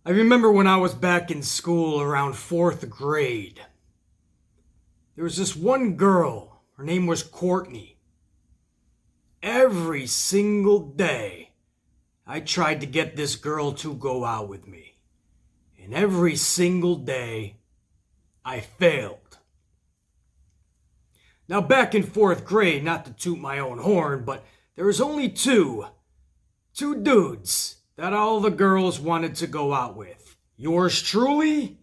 I remember when I was back in school around 4th grade. There was this one girl. Her name was Courtney. Every single day, I tried to get this girl to go out with me. And every single day, I failed. Now back in 4th grade, not to toot my own horn, but there was only two dudes that all the girls wanted to go out with. Yours truly,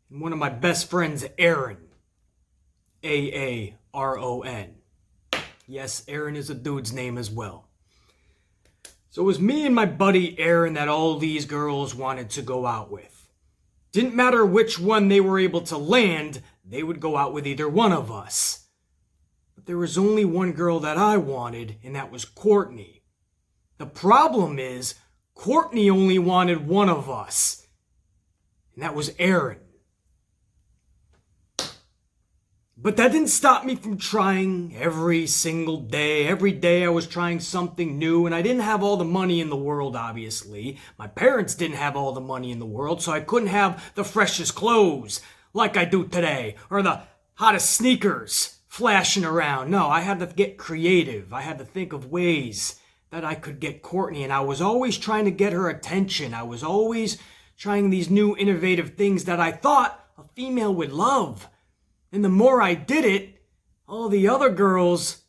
and one of my best friends, Aaron. Aaron. Yes, Aaron is a dude's name as well. So it was me and my buddy Aaron that all these girls wanted to go out with. Didn't matter which one they were able to land, they would go out with either one of us. But there was only one girl that I wanted, and that was Courtney. The problem is, Courtney only wanted one of us, and that was Aaron. But that didn't stop me from trying every single day. Every day I was trying something new, and I didn't have all the money in the world, obviously. My parents didn't have all the money in the world, so I couldn't have the freshest clothes like I do today, or the hottest sneakers flashing around. No, I had to get creative. I had to think of ways that I could get Courtney, and I was always trying to get her attention. I was always trying these new innovative things that I thought a female would love. And the more I did it, all the other girls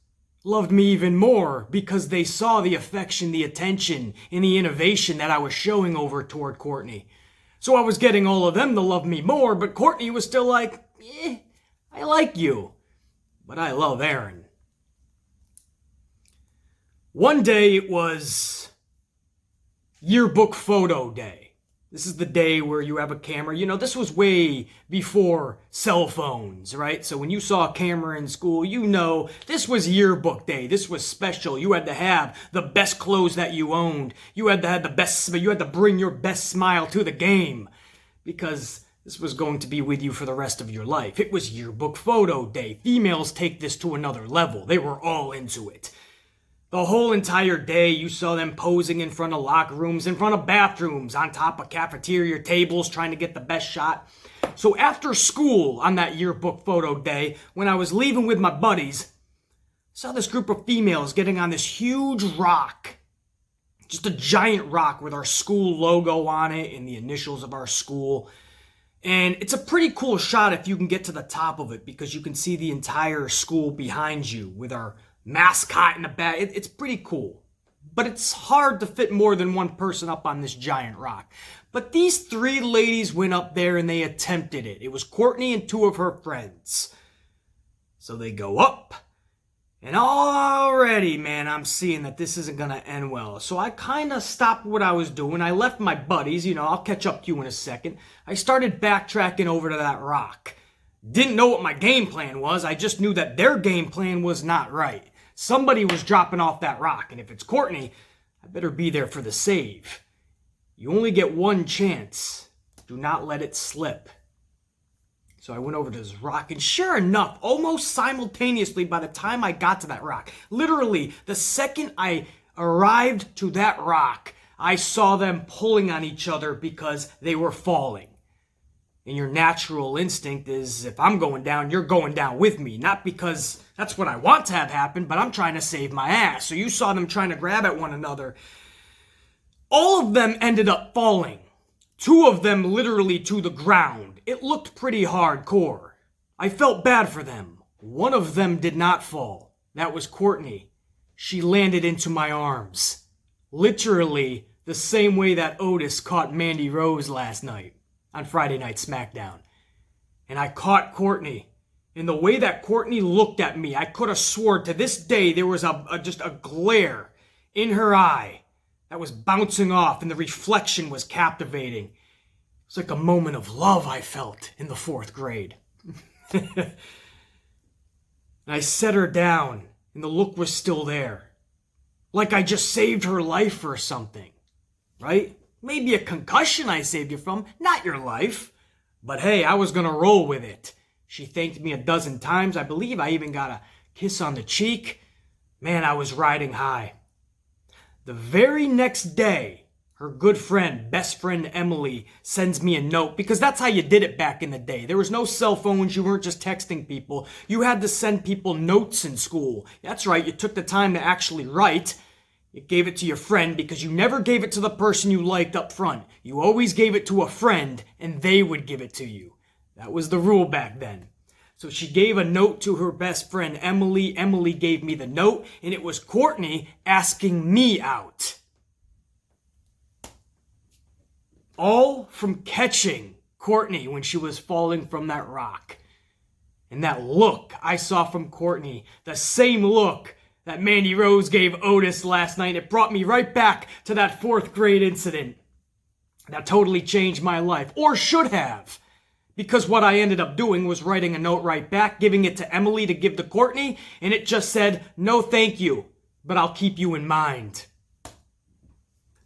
loved me even more because they saw the affection, the attention, and the innovation that I was showing over toward Courtney. So I was getting all of them to love me more, but Courtney was still like, I like you, but I love Aaron. One day it was yearbook photo day. This is the day where you have a camera. You know, this was way before cell phones, right? So when you saw a camera in school, you know this was yearbook day. This was special. You had to have the best clothes that you owned. You had to have the best, you had to bring your best smile to the game because this was going to be with you for the rest of your life. It was yearbook photo day. Females take this to another level. They were all into it. The whole entire day, you saw them posing in front of locker rooms, in front of bathrooms, on top of cafeteria tables, trying to get the best shot. So after school, on that yearbook photo day, when I was leaving with my buddies, I saw this group of females getting on this huge rock. Just a giant rock with our school logo on it and the initials of our school. And it's a pretty cool shot if you can get to the top of it because you can see the entire school behind you with our mascot in the back. It's pretty cool. But it's hard to fit more than one person up on this giant rock. But these three ladies went up there and they attempted it. It was Courtney and two of her friends. So they go up. And already, man, I'm seeing that this isn't going to end well. So I kind of stopped what I was doing. I left my buddies. You know, I'll catch up to you in a second. I started backtracking over to that rock. Didn't know what my game plan was. I just knew that their game plan was not right. Somebody was dropping off that rock, and if it's Courtney, I better be there for the save. You only get one chance. Do not let it slip. So I went over to this rock, and sure enough, almost simultaneously by the time I got to that rock, literally the second I arrived to that rock, I saw them pulling on each other because they were falling. And your natural instinct is, if I'm going down, you're going down with me. Not because that's what I want to have happen, but I'm trying to save my ass. So you saw them trying to grab at one another. All of them ended up falling. Two of them literally to the ground. It looked pretty hardcore. I felt bad for them. One of them did not fall. That was Courtney. She landed into my arms. Literally the same way that Otis caught Mandy Rose last night. On Friday Night SmackDown. And I caught Courtney. And the way that Courtney looked at me, I could have sworn to this day there was just a glare in her eye that was bouncing off and the reflection was captivating. It's like a moment of love I felt in the 4th grade. And I set her down and the look was still there. Like I just saved her life or something. Right? Maybe a concussion I saved you from, not your life. But hey, I was gonna roll with it. She thanked me a dozen times. I believe I even got a kiss on the cheek. Man, I was riding high. The very next day, her good friend, best friend Emily, sends me a note, because that's how you did it back in the day. There was no cell phones. You weren't just texting people. You had to send people notes in school. That's right. You took the time to actually write. You gave it to your friend because you never gave it to the person you liked up front. You always gave it to a friend and they would give it to you. That was the rule back then. So she gave a note to her best friend Emily. Emily gave me the note, and it was Courtney asking me out. All from catching Courtney when she was falling from that rock. And that look I saw from Courtney, the same look that Mandy Rose gave Otis last night, it brought me right back to that 4th grade incident. That totally changed my life, or should have. Because what I ended up doing was writing a note right back, giving it to Emily to give to Courtney, and it just said, "No thank you, but I'll keep you in mind."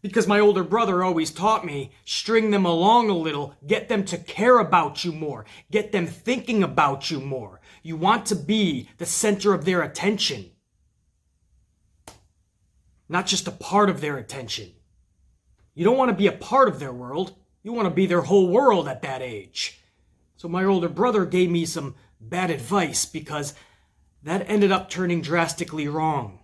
Because my older brother always taught me, string them along a little, get them to care about you more, get them thinking about you more. You want to be the center of their attention, not just a part of their attention. You don't want to be a part of their world, you want to be their whole world at that age. So my older brother gave me some bad advice because that ended up turning drastically wrong.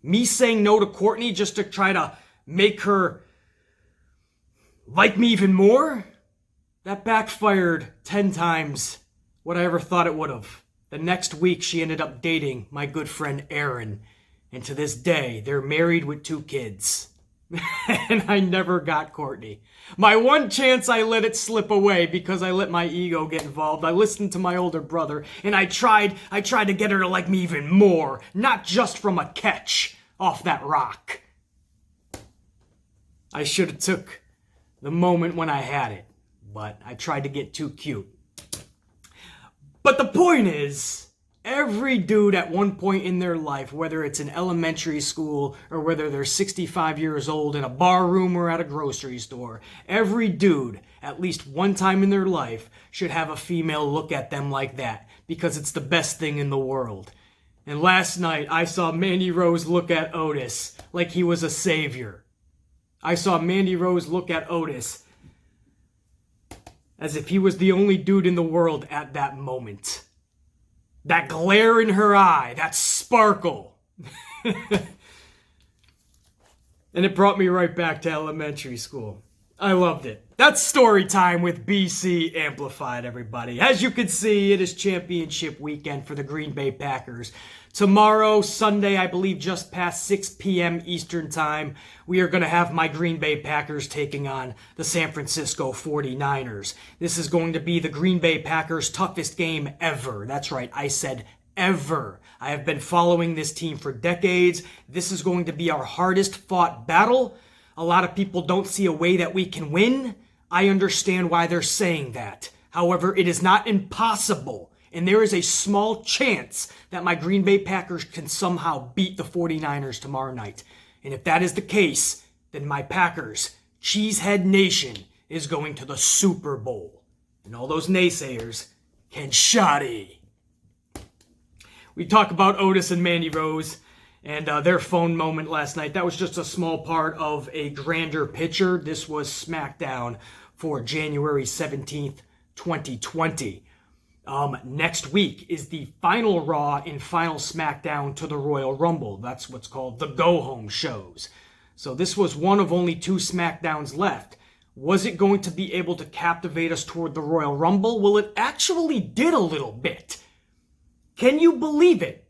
Me saying no to Courtney just to try to make her like me even more, that backfired 10 times what I ever thought it would have. The next week she ended up dating my good friend Aaron, and to this day they're married with 2 kids. And I never got Courtney. My one chance, I let it slip away because I let my ego get involved. I listened to my older brother, and I tried to get her to like me even more, not just from a catch off that rock. I should have took the moment when I had it, but I tried to get too cute. But the point is, every dude at one point in their life, whether it's in elementary school or whether they're 65 years old in a bar room or at a grocery store, every dude, at least one time in their life, should have a female look at them like that, because it's the best thing in the world. And last night, I saw Mandy Rose look at Otis like he was a savior. I saw Mandy Rose look at Otis as if he was the only dude in the world at that moment. That glare in her eye, that sparkle. And it brought me right back to elementary school. I loved it. That's story time with BC Amplified, everybody. As you can see, it is championship weekend for the Green Bay Packers. Tomorrow, Sunday, I believe just past 6 p.m. Eastern Time, we are going to have my Green Bay Packers taking on the San Francisco 49ers. This is going to be the Green Bay Packers' toughest game ever. That's right, I said ever. I have been following this team for decades. This is going to be our hardest fought battle. A lot of people don't see a way that we can win. I understand why they're saying that. However, it is not impossible. And there is a small chance that my Green Bay Packers can somehow beat the 49ers tomorrow night. And if that is the case, then my Packers, Cheesehead Nation, is going to the Super Bowl. And all those naysayers can shoddy. We talk about Otis and Mandy Rose and their phone moment last night. That was just a small part of a grander picture. This was SmackDown for January 17th, 2020. Next week is the final Raw and final SmackDown to the Royal Rumble. That's what's called the go-home shows. So this was one of only 2 SmackDowns left. Was it going to be able to captivate us toward the Royal Rumble? Well, it actually did a little bit. Can you believe it?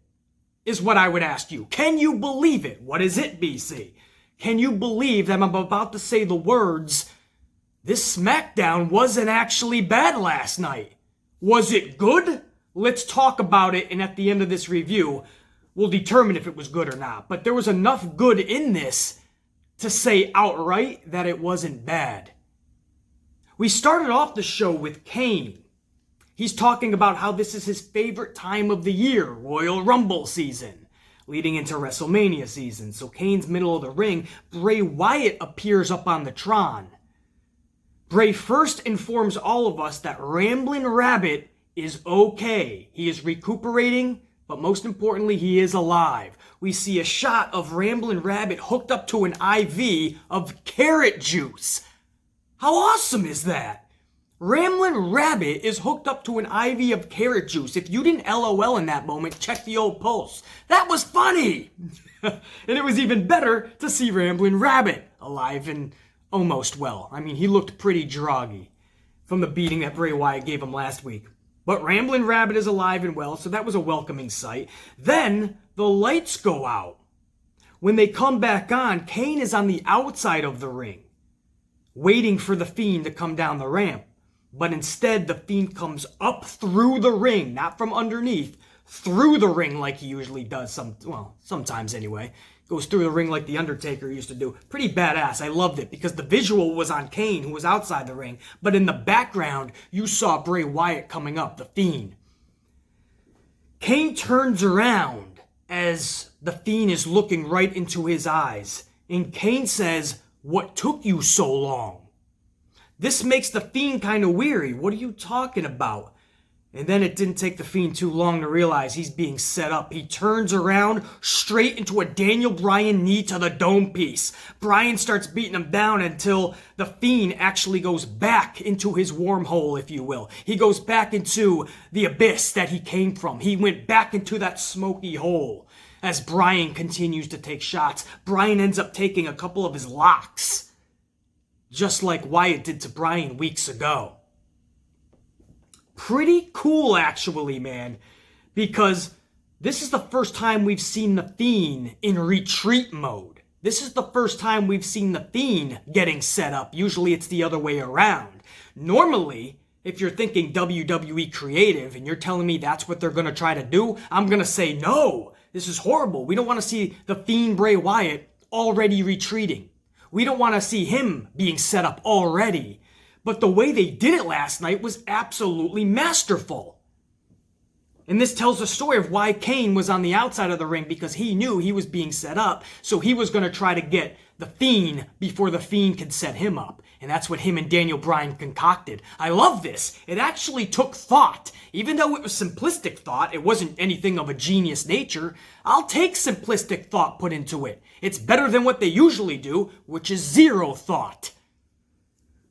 Is what I would ask you. Can you believe it? What is it, BC? Can you believe that I'm about to say the words, this SmackDown wasn't actually bad last night? Was it good? Let's talk about it, and at the end of this review, we'll determine if it was good or not. But there was enough good in this to say outright that it wasn't bad. We started off the show with Kane. He's talking about how this is his favorite time of the year, Royal Rumble season, leading into WrestleMania season. So Kane's middle of the ring. Bray Wyatt appears up on the Tron. Bray first informs all of us that Ramblin' Rabbit is okay. He is recuperating, but most importantly, he is alive. we see a shot of Ramblin' Rabbit hooked up to an IV of carrot juice. How awesome is that? Ramblin' Rabbit is hooked up to an IV of carrot juice. If you didn't LOL in that moment, check the old pulse. That was funny! And it was even better to see Ramblin' Rabbit alive and almost well. I mean, he looked pretty droggy from the beating that Bray Wyatt gave him last week. But Ramblin' Rabbit is alive and well, so that was a welcoming sight. Then the lights go out. When they come back on, Kane is on the outside of the ring, waiting for the Fiend to come down the ramp. But instead, the Fiend comes up through the ring, not from underneath, through the ring like he usually does, sometimes anyway. Goes through the ring like The Undertaker used to do. Pretty badass. I loved it because the visual was on Kane, who was outside the ring. But in the background, you saw Bray Wyatt coming up, the Fiend. Kane turns around as the Fiend is looking right into his eyes. And Kane says, "What took you so long?" This makes the Fiend kind of weary. What are you talking about? And then it didn't take the Fiend too long to realize he's being set up. He turns around straight into a Daniel Bryan knee to the dome piece. Bryan starts beating him down until the Fiend actually goes back into his wormhole, if you will. He goes back into the abyss that he came from. He went back into that smoky hole as Bryan continues to take shots. Bryan ends up taking a couple of his locks, just like Wyatt did to Bryan weeks ago. Pretty cool, actually, man, because this is the first time we've seen the Fiend in retreat mode. This is the first time we've seen the Fiend getting set up. Usually it's the other way around. Normally, if you're thinking WWE creative and you're telling me that's what they're going to try to do, I'm going to say, no, this is horrible. We don't want to see the Fiend Bray Wyatt already retreating. We don't want to see him being set up already. But the way they did it last night was absolutely masterful. And this tells the story of why Kane was on the outside of the ring, because he knew he was being set up, so he was going to try to get the Fiend before the Fiend could set him up. And that's what him and Daniel Bryan concocted. I love this. It actually took thought. Even though it was simplistic thought, it wasn't anything of a genius nature. I'll take simplistic thought put into it. It's better than what they usually do, which is zero thought.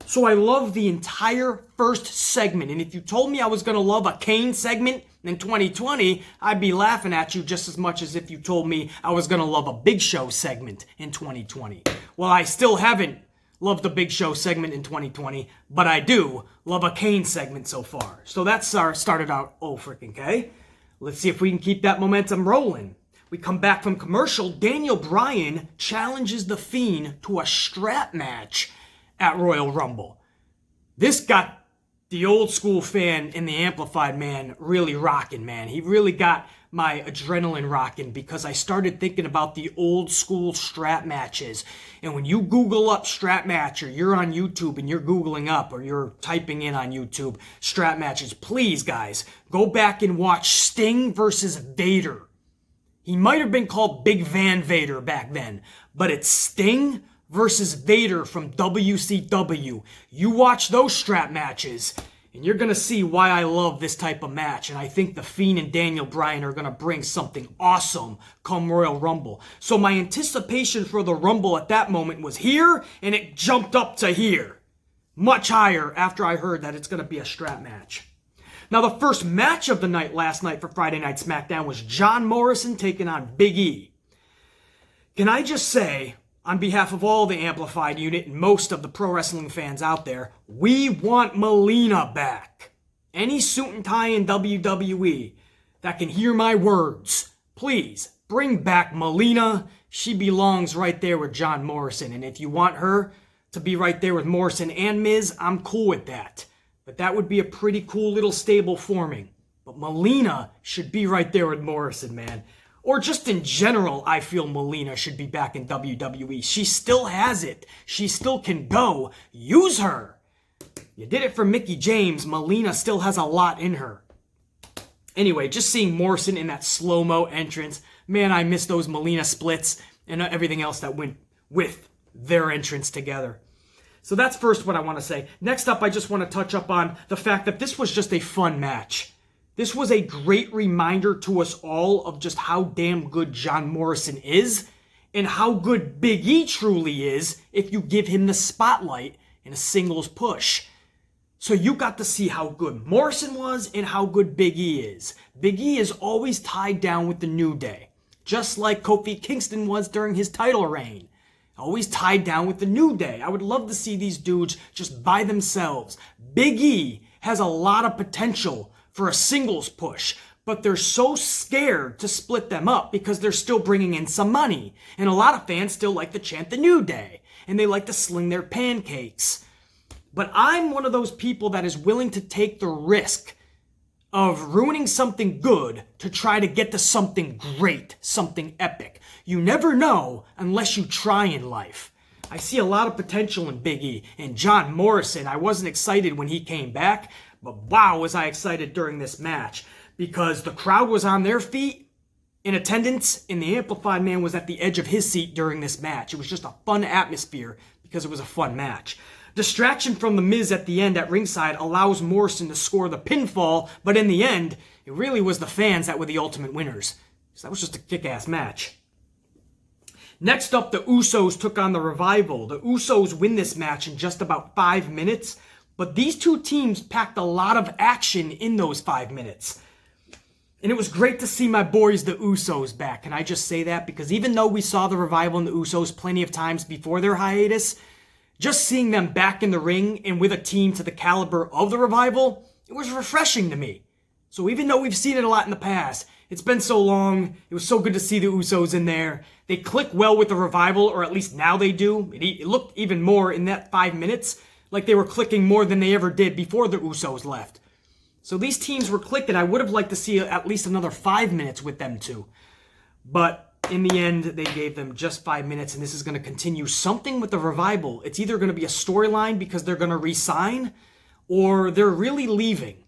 So I love the entire first segment. And if you told me I was going to love a Kane segment in 2020, I'd be laughing at you just as much as if you told me I was going to love a Big Show segment in 2020. Well, I still haven't loved the Big Show segment in 2020, but I do love a Kane segment so far. So that's started out freaking K. Let's see if we can keep that momentum rolling. We come back from commercial. Daniel Bryan challenges the Fiend to a strap match at Royal Rumble. This got the old school fan and the amplified man really rocking, man. He really got my adrenaline rocking because I started thinking about the old school strap matches. And when you Google up strap match, or you're on YouTube and you're Googling up, or you're typing in on YouTube strap matches, please guys, go back and watch Sting versus Vader. He might have been called Big Van Vader back then, but it's Sting versus Vader from WCW. You watch those strap matches, and you're going to see why I love this type of match. And I think The Fiend and Daniel Bryan are going to bring something awesome come Royal Rumble. So my anticipation for the Rumble at that moment was here, and it jumped up to here. Much higher after I heard that it's going to be a strap match. Now, the first match of the night last night for Friday Night SmackDown was John Morrison taking on Big E. Can I just say, on behalf of all the Amplified unit and most of the pro wrestling fans out there, we want Melina back. Any suit and tie in WWE that can hear my words, please bring back Melina. She belongs right there with John Morrison. And if you want her to be right there with Morrison and Miz, I'm cool with that. But that would be a pretty cool little stable forming. But Melina should be right there with Morrison, man. Or just in general, I feel Melina should be back in WWE. She still has it. She still can go. Use her. You did it for Mickie James. Melina still has a lot in her. Anyway, just seeing Morrison in that slow-mo entrance. Man, I miss those Melina splits and everything else that went with their entrance together. So that's first what I want to say. Next up, I just want to touch up on the fact that this was just a fun match. This was a great reminder to us all of just how damn good John Morrison is and how good Big E truly is if you give him the spotlight in a singles push. So you got to see how good Morrison was and how good Big E is. Big E is always tied down with the New Day, just like Kofi Kingston was during his title reign. Always tied down with the New Day. I would love to see these dudes just by themselves. Big E has a lot of potential for a singles push, but they're so scared to split them up because they're still bringing in some money. And a lot of fans still like to chant the New Day, and they like to sling their pancakes. But I'm one of those people that is willing to take the risk of ruining something good to try to get to something great, something epic. You never know unless you try in life. I see a lot of potential in Big E. And John Morrison, I wasn't excited when he came back, but wow, was I excited during this match. Because the crowd was on their feet in attendance, and the Amplified Man was at the edge of his seat during this match. It was just a fun atmosphere because it was a fun match. Distraction from The Miz at the end at ringside allows Morrison to score the pinfall, but in the end, it really was the fans that were the ultimate winners. So that was just a kick-ass match. Next up, the Usos took on the Revival. The Usos win this match in just about 5 minutes, but these two teams packed a lot of action in those 5 minutes. And it was great to see my boys, the Usos, back. Can I just say that? Because even though we saw the Revival and the Usos plenty of times before their hiatus, just seeing them back in the ring and with a team to the caliber of the Revival, it was refreshing to me. So even though we've seen it a lot in the past, it's been so long, it was so good to see the Usos in there. They click well with the Revival, or at least now they do. It looked even more in that 5 minutes like they were clicking more than they ever did before the Usos left. So these teams were clicking. I would have liked to see at least another 5 minutes with them too. But in the end, they gave them just 5 minutes, and this is going to continue something with the Revival. It's either going to be a storyline because they're going to re-sign, or they're really leaving.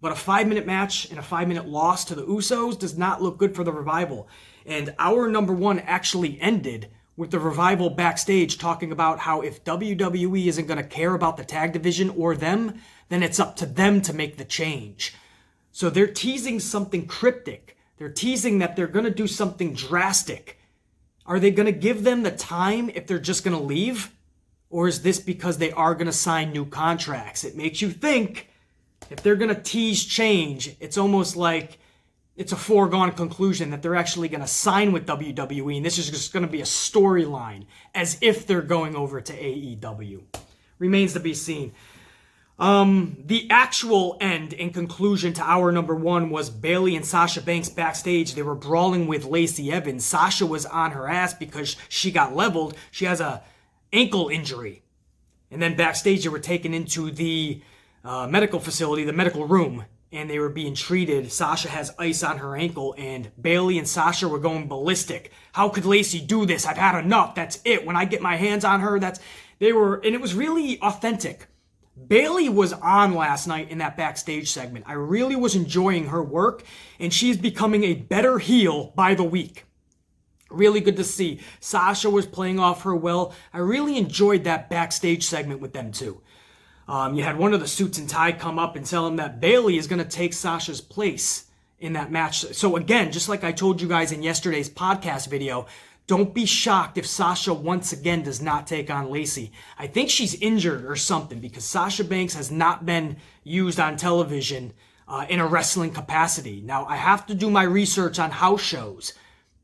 But a 5-minute match and a 5-minute loss to the Usos does not look good for the Revival. And our number one actually ended with the Revival backstage talking about how if WWE isn't going to care about the tag division or them, then it's up to them to make the change. So they're teasing something cryptic. They're teasing that they're going to do something drastic. Are they going to give them the time if they're just going to leave? Or is this because they are going to sign new contracts? It makes you think if they're going to tease change, it's almost like it's a foregone conclusion that they're actually going to sign with WWE, and this is just going to be a storyline as if they're going over to AEW. Remains to be seen. The actual end and conclusion to our number one was Bayley and Sasha Banks backstage. They were brawling with Lacey Evans. Sasha was on her ass because she got leveled. She has a ankle injury. And then backstage they were taken into the medical facility, the medical room, and they were being treated. Sasha has ice on her ankle, and Bayley and Sasha were going ballistic. How could Lacey do this? I've had enough. That's it. When I get my hands on her, and it was really authentic. Bayley was on last night in that backstage segment. I really was enjoying her work, and she's becoming a better heel by the week. Really good to see. Sasha was playing off her well. I really enjoyed that backstage segment with them too. You had one of the suits and tie come up and tell him that Bayley is going to take Sasha's place in that match. So again, just like I told you guys in yesterday's podcast video, don't be shocked if Sasha once again does not take on Lacey. I think she's injured or something because Sasha Banks has not been used on television in a wrestling capacity. Now, I have to do my research on house shows,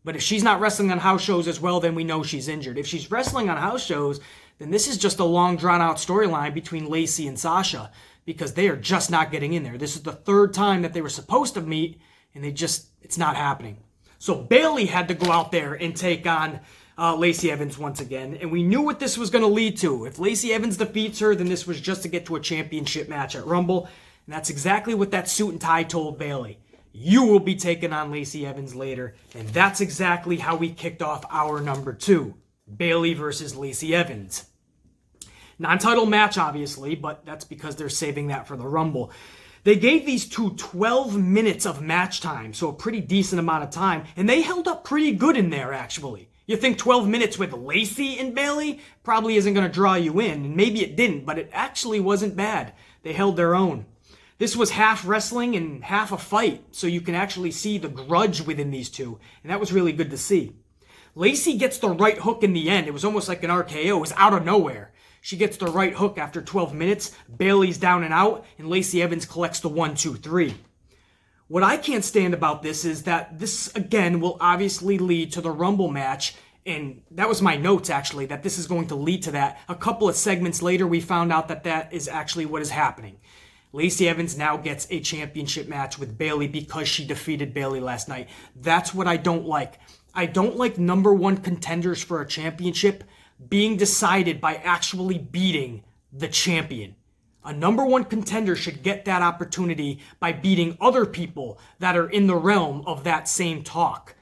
but if she's not wrestling on house shows as well, then we know she's injured. If she's wrestling on house shows, then this is just a long, drawn-out storyline between Lacey and Sasha because they are just not getting in there. This is the third time that they were supposed to meet, and it's not happening. So Bayley had to go out there and take on Lacey Evans once again, and we knew what this was going to lead to. If Lacey Evans defeats her, then this was just to get to a championship match at Rumble, and that's exactly what that suit and tie told Bayley. You will be taking on Lacey Evans later, and that's exactly how we kicked off our number two. Bayley versus Lacey Evans. Non-title match, obviously, but that's because they're saving that for the Rumble. They gave these two 12 minutes of match time, so a pretty decent amount of time, and they held up pretty good in there, actually. You think 12 minutes with Lacey and Bayley probably isn't going to draw you in, and maybe it didn't, but it actually wasn't bad. They held their own. This was half wrestling and half a fight, so you can actually see the grudge within these two, and that was really good to see. Lacey gets the right hook in the end. It was almost like an RKO. It was out of nowhere. She gets the right hook after 12 minutes. Bayley's down and out, and Lacey Evans collects the 1, 2, 3. What I can't stand about this is that this, again, will obviously lead to the Rumble match, and that was my notes, actually, that this is going to lead to that. A couple of segments later, we found out that that is actually what is happening. Lacey Evans now gets a championship match with Bayley because she defeated Bayley last night. That's what I don't like. I don't like number one contenders for a championship being decided by actually beating the champion. A number one contender should get that opportunity by beating other people that are in the realm of that same talk.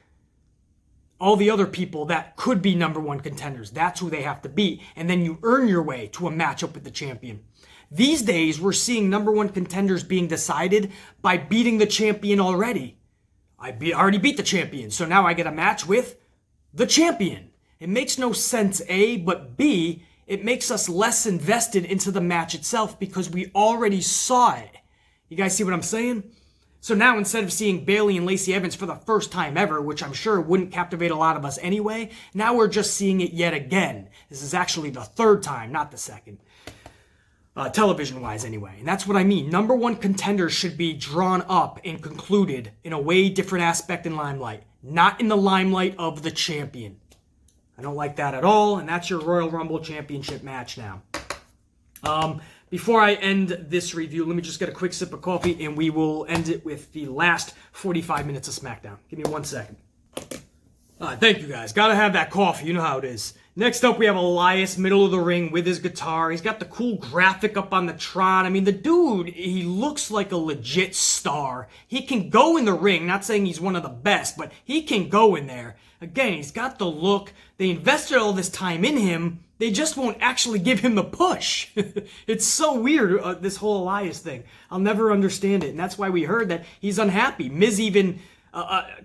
All the other people that could be number one contenders, that's who they have to beat. And then you earn your way to a matchup with the champion. These days, we're seeing number one contenders being decided by beating the champion already. I already beat the champion, so now I get a match with the champion. It makes no sense, A, but B, it makes us less invested into the match itself because we already saw it. You guys see what I'm saying? So now instead of seeing Bayley and Lacey Evans for the first time ever, which I'm sure wouldn't captivate a lot of us anyway, now we're just seeing it yet again. This is actually the third time, not the second. Television-wise anyway. And that's what I mean. Number one contenders should be drawn up and concluded in a way different aspect in limelight. Not in the limelight of the champion. I don't like that at all, and that's your Royal Rumble Championship match now. Before I end this review, let me just get a quick sip of coffee, and we will end it with the last 45 minutes of SmackDown. Give me 1 second. Thank you, guys. Gotta have that coffee. You know how it is. Next up, we have Elias, middle of the ring with his guitar. He's got the cool graphic up on the Tron. I mean, the dude, he looks like a legit star. He can go in the ring. Not saying he's one of the best, but he can go in there. Again, he's got the look. They invested all this time in him. They just won't actually give him the push. It's so weird, this whole Elias thing. I'll never understand it. And that's why we heard that he's unhappy. Miz even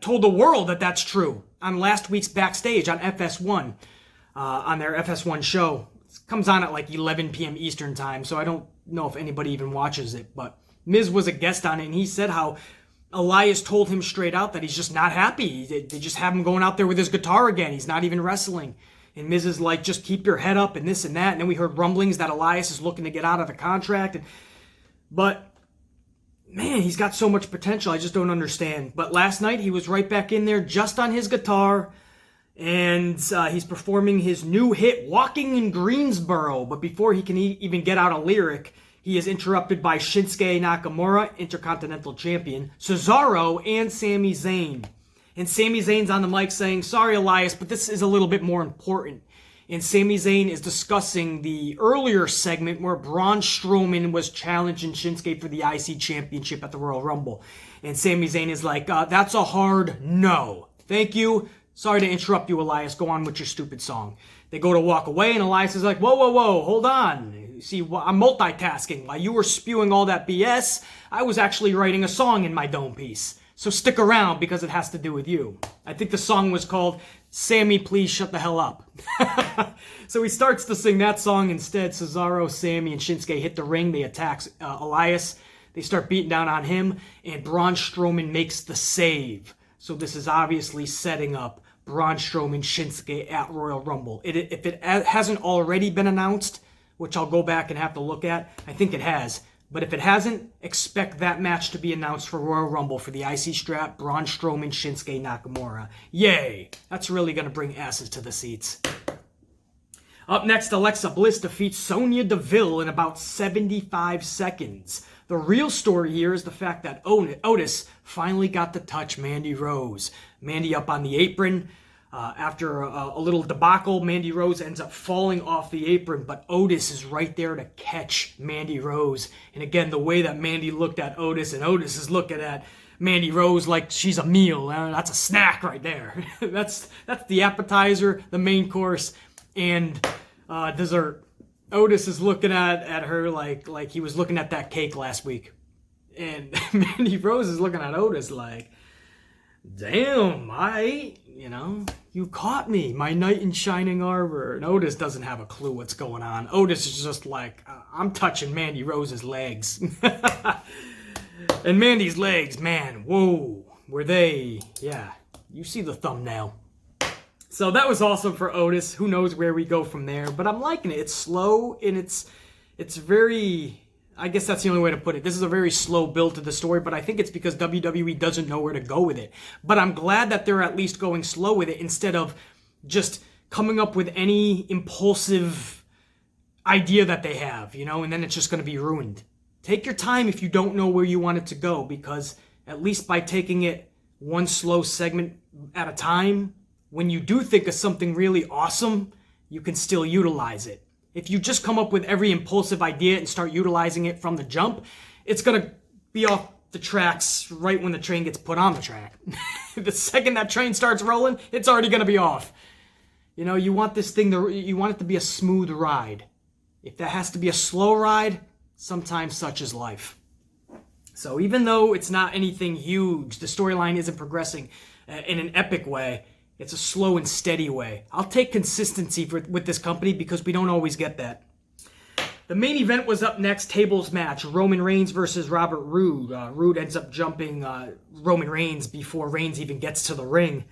told the world that that's true on last week's Backstage on FS1. On their FS1 show. It comes on at like 11 p.m. Eastern time, so I don't know if anybody even watches it, but Miz was a guest on it, and he said how Elias told him straight out that he's just not happy. They just have him going out there with his guitar again. He's not even wrestling. And Miz is like, just keep your head up and this and that. And then we heard rumblings that Elias is looking to get out of the contract. But, man, he's got so much potential. I just don't understand. But last night, he was right back in there just on his guitar. And he's performing his new hit, Walking in Greensboro. But before he can even get out a lyric, he is interrupted by Shinsuke Nakamura, Intercontinental Champion, Cesaro, and Sami Zayn. And Sami Zayn's on the mic saying, sorry, Elias, but this is a little bit more important. And Sami Zayn is discussing the earlier segment where Braun Strowman was challenging Shinsuke for the IC Championship at the Royal Rumble. And Sami Zayn is like, that's a hard no. Thank you. Sorry to interrupt you, Elias. Go on with your stupid song. They go to walk away, and Elias is like, whoa, whoa, whoa, hold on. See, I'm multitasking. While you were spewing all that BS, I was actually writing a song in my dome piece. So stick around because it has to do with you. I think the song was called Sammy, Please Shut the Hell Up. So he starts to sing that song instead. Cesaro, Sammy, and Shinsuke hit the ring. They attack Elias. They start beating down on him, and Braun Strowman makes the save. So this is obviously setting up Braun Strowman, Shinsuke at Royal Rumble. If it hasn't already been announced, which I'll go back and have to look at, I think it has. But if it hasn't, expect that match to be announced for Royal Rumble for the IC strap, Braun Strowman, Shinsuke Nakamura. Yay! That's really going to bring asses to the seats. Up next, Alexa Bliss defeats Sonya Deville in about 75 seconds. The real story here is the fact that Otis finally got to touch Mandy Rose. Mandy up on the apron. After a little debacle, Mandy Rose ends up falling off the apron, but Otis is right there to catch Mandy Rose. And again, the way that Mandy looked at Otis, and Otis is looking at Mandy Rose like she's a meal. That's a snack right there. That's the appetizer, the main course, and dessert. Otis is looking at her like he was looking at that cake last week. And Mandy Rose is looking at Otis like, damn, you caught me, my knight in shining armor. And Otis doesn't have a clue what's going on. Otis is just like, I'm touching Mandy Rose's legs. And Mandy's legs, man, whoa, were they, yeah, you see the thumbnail. So that was awesome for Otis. Who knows where we go from there, but I'm liking it. It's slow and it's very, I guess that's the only way to put it. This is a very slow build to the story, but I think it's because WWE doesn't know where to go with it. But I'm glad that they're at least going slow with it instead of just coming up with any impulsive idea that they have, you know, and then it's just going to be ruined. Take your time if you don't know where you want it to go, because at least by taking it one slow segment at a time, when you do think of something really awesome, you can still utilize it. If you just come up with every impulsive idea and start utilizing it from the jump, it's going to be off the tracks right when the train gets put on the track. The second that train starts rolling, it's already going to be off. You know, you want this thing you want it to be a smooth ride. If that has to be a slow ride, sometimes such is life. So even though it's not anything huge, the storyline isn't progressing in an epic way, it's a slow and steady way. I'll take consistency with this company because we don't always get that. The main event was up next, tables match. Roman Reigns versus Robert Roode. Roode ends up jumping Roman Reigns before Reigns even gets to the ring.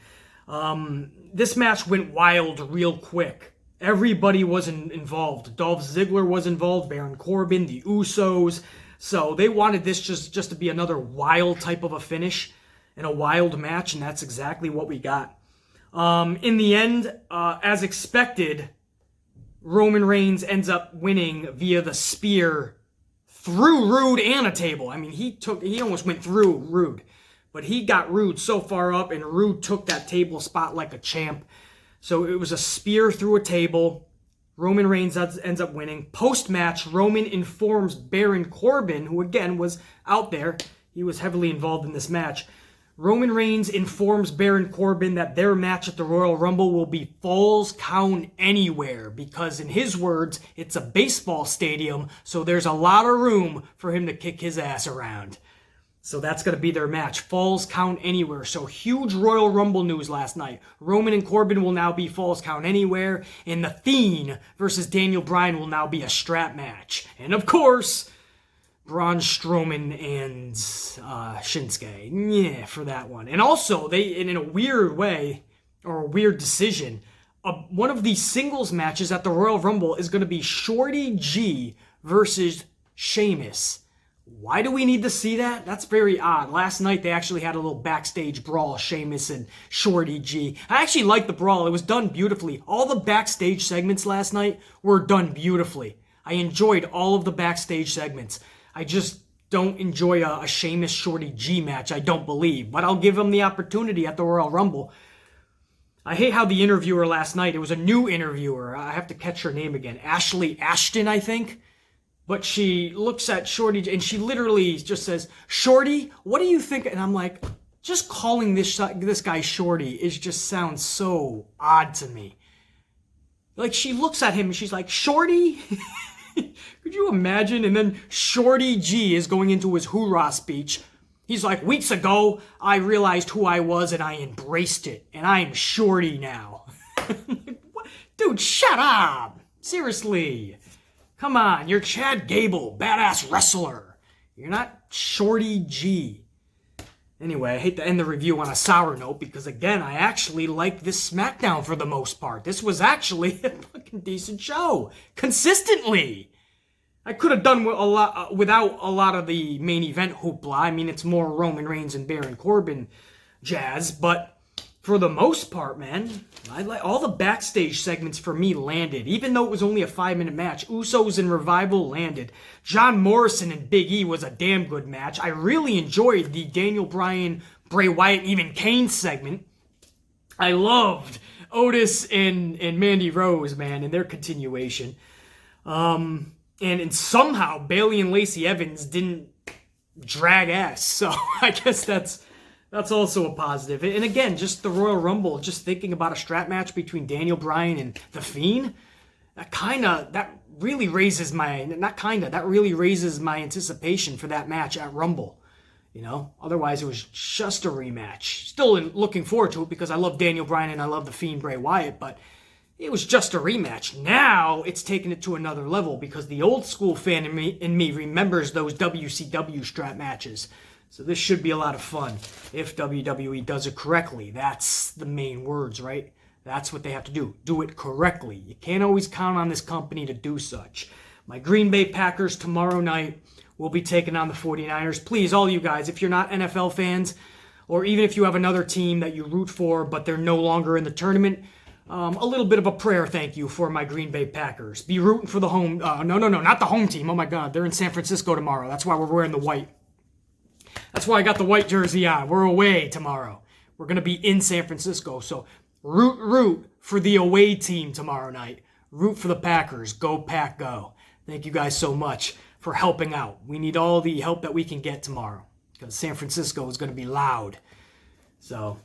This match went wild real quick. Everybody was involved. Dolph Ziggler was involved, Baron Corbin, the Usos. So they wanted this just to be another wild type of a finish and a wild match, and that's exactly what we got. In the end, as expected, Roman Reigns ends up winning via the spear through Roode and a table. I mean, he almost went through Roode, but he got Roode so far up, and Roode took that table spot like a champ. So it was a spear through a table. Roman Reigns ends up winning. Post-match, Roman informs Baron Corbin, who again was out there. He was heavily involved in this match. Roman Reigns informs Baron Corbin that their match at the Royal Rumble will be Falls Count Anywhere, because in his words, it's a baseball stadium, so there's a lot of room for him to kick his ass around. So that's going to be their match, Falls Count Anywhere. So huge Royal Rumble news last night. Roman and Corbin will now be Falls Count Anywhere, and The Fiend versus Daniel Bryan will now be a strap match. And of course, Braun Strowman and Shinsuke. Yeah, for that one. And also, they, in a weird way, or a weird decision, one of the singles matches at the Royal Rumble is going to be Shorty G versus Sheamus. Why do we need to see that? That's very odd. Last night, they actually had a little backstage brawl, Sheamus and Shorty G. I actually liked the brawl. It was done beautifully. All the backstage segments last night were done beautifully. I enjoyed all of the backstage segments. I just don't enjoy a Sheamus Shorty G match, I don't believe. But I'll give him the opportunity at the Royal Rumble. I hate how the interviewer last night, it was a new interviewer. I have to catch her name again. Ashley Ashton, I think. But she looks at Shorty and she literally just says, "Shorty, what do you think?" And I'm like, just calling this guy Shorty just sounds so odd to me. Like, she looks at him and she's like, "Shorty?" Could you imagine? And then Shorty G is going into his hoorah speech. He's like, "Weeks ago, I realized who I was and I embraced it. And I am Shorty now." Dude, shut up. Seriously. Come on, you're Chad Gable, badass wrestler. You're not Shorty G. Anyway, I hate to end the review on a sour note because, again, I actually liked this SmackDown for the most part. This was actually a fucking decent show. Consistently. I could have done without a lot of the main event hoopla. I mean, it's more Roman Reigns and Baron Corbin jazz, but for the most part, man, I like all the backstage segments for me landed. Even though it was only a 5-minute match, Usos and Revival landed. John Morrison and Big E was a damn good match. I really enjoyed the Daniel Bryan, Bray Wyatt, even Kane segment. I loved Otis and Mandy Rose, man, and their continuation. And somehow Bayley and Lacey Evans didn't drag ass, so I guess that's also a positive. And again, just the Royal Rumble, just thinking about a strap match between Daniel Bryan and The Fiend, that really raises my anticipation for that match at Rumble. You know, otherwise it was just a rematch. Still looking forward to it because I love Daniel Bryan and I love The Fiend Bray Wyatt, but it was just a rematch. Now it's taking it to another level because the old school fan in me remembers those WCW strap matches. So this should be a lot of fun if WWE does it correctly. That's the main words, right? That's what they have to do. Do it correctly. You can't always count on this company to do such. My Green Bay Packers tomorrow night will be taking on the 49ers. Please, all you guys, if you're not NFL fans, or even if you have another team that you root for but they're no longer in the tournament, a little bit of a prayer thank you for my Green Bay Packers. Be rooting for the home... No, not the home team. Oh my God, they're in San Francisco tomorrow. That's why we're wearing the white. That's why I got the white jersey on. We're away tomorrow. We're going to be in San Francisco. So root for the away team tomorrow night. Root for the Packers. Go Pack, go. Thank you guys so much for helping out. We need all the help that we can get tomorrow because San Francisco is going to be loud. So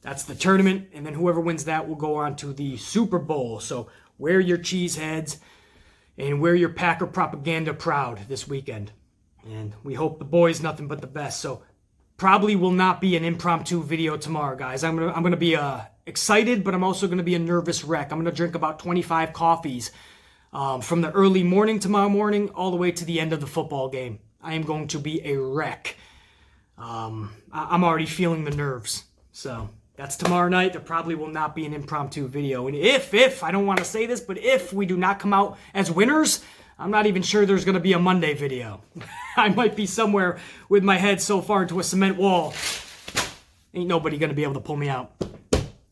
that's the tournament, and then whoever wins that will go on to the Super Bowl. So wear your cheese heads and wear your Packer propaganda proud this weekend. And we hope the boys nothing but the best. So probably will not be an impromptu video tomorrow, guys. I'm gonna be excited, but I'm also gonna be a nervous wreck. I'm gonna drink about 25 coffees from the early morning tomorrow morning all the way to the end of the football game. I am going to be a wreck. I'm already feeling the nerves. So that's tomorrow night. There probably will not be an impromptu video. And if I don't want to say this, but if we do not come out as winners, I'm not even sure there's going to be a Monday video. I might be somewhere with my head so far into a cement wall. Ain't nobody going to be able to pull me out.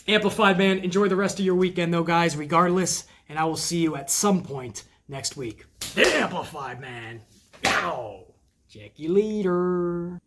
Amplified, man. Enjoy the rest of your weekend, though, guys, regardless. And I will see you at some point next week. Amplified, man. Ow. Check you later.